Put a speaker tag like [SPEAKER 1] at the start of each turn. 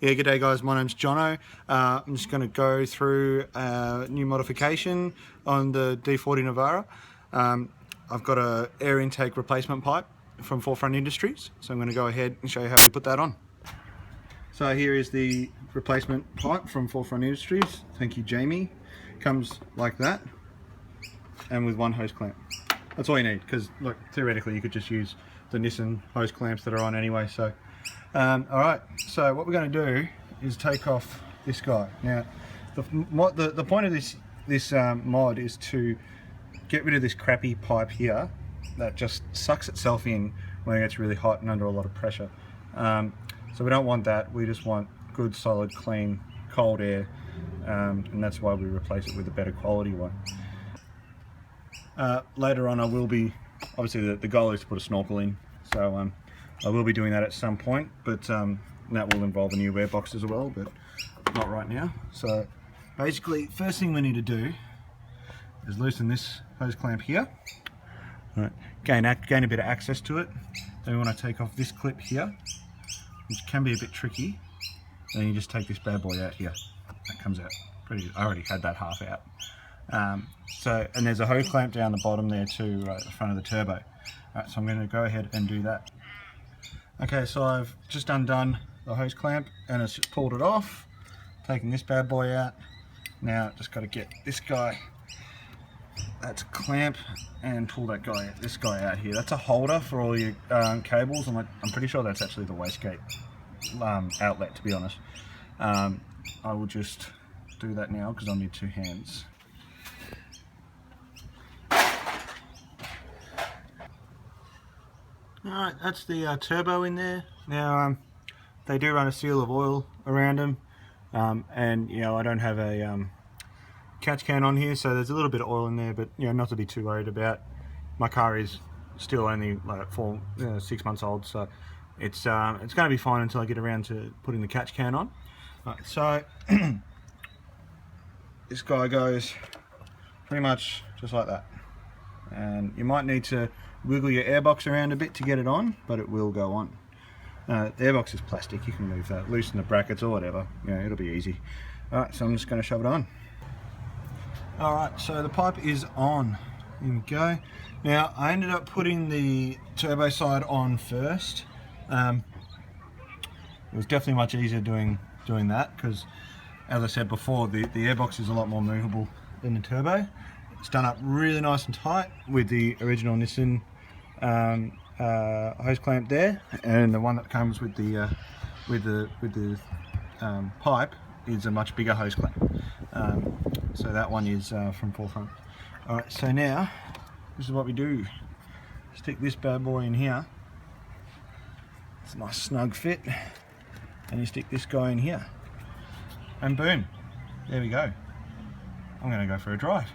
[SPEAKER 1] Yeah, good day guys, my name's Jono. I'm just going to go through a new modification on the D40 Navara. I've got a air intake replacement pipe from Forefront Industries, so I'm going to go ahead and show you how we put that on. So here is the replacement pipe from Forefront Industries. Thank you, Jamie. Comes like that, and with one hose clamp. That's all you need, because look, theoretically you could just use the Nissan hose clamps that are on anyway. So alright, so what we're going to do is take off this guy. Now the point of this mod is to get rid of this crappy pipe here that just sucks itself in when it gets really hot and under a lot of pressure. So we don't want that, we just want good, solid, clean, cold air, and that's why we replace it with a better quality one. Later on I will be, obviously the goal is to put a snorkel in, so I will be doing that at some point, but that will involve a new air box as well, but not right now. So basically, first thing we need to do is loosen this hose clamp here. All right, gain a bit of access to it. Then we want to take off this clip here, which can be a bit tricky. Then you just take this bad boy out here. That comes out pretty easy. I already had that half out. And there's a hose clamp down the bottom there too, right at the front of the turbo. Alright, so I'm going to go ahead and do that. Okay, so I've just undone the hose clamp and it's just pulled it off, taking this bad boy out. Now just got to get this guy, that's a clamp, and pull that guy, this guy out here. That's a holder for all your cables. I'm pretty sure that's actually the wastegate outlet, to be honest. I will just do that now because I'll need two hands. Alright, that's the turbo in there. Now they do run a seal of oil around them, and you know, I don't have a catch can on here, so there's a little bit of oil in there, but you know, not to be too worried about. My car is still only like 6 months old, so it's going to be fine until I get around to putting the catch can on. Right, so this guy goes pretty much just like that, and you might need to wiggle your airbox around a bit to get it on, but it will go on. The airbox is plastic, you can move that, loosen the brackets or whatever, you know, it'll be easy. Alright, so I'm just going to shove it on. Alright, so the pipe is on. Here we go. Now I ended up putting the turbo side on first. It was definitely much easier doing that, because as I said before, the airbox is a lot more movable than the turbo. It's done up really nice and tight with the original Nissan hose clamp there, and the one that comes with the pipe is a much bigger hose clamp. So that one is from Forefront. Alright, so now this is what we do. Stick this bad boy in here. It's a nice snug fit, and you stick this guy in here, and boom, there we go. I'm going to go for a drive.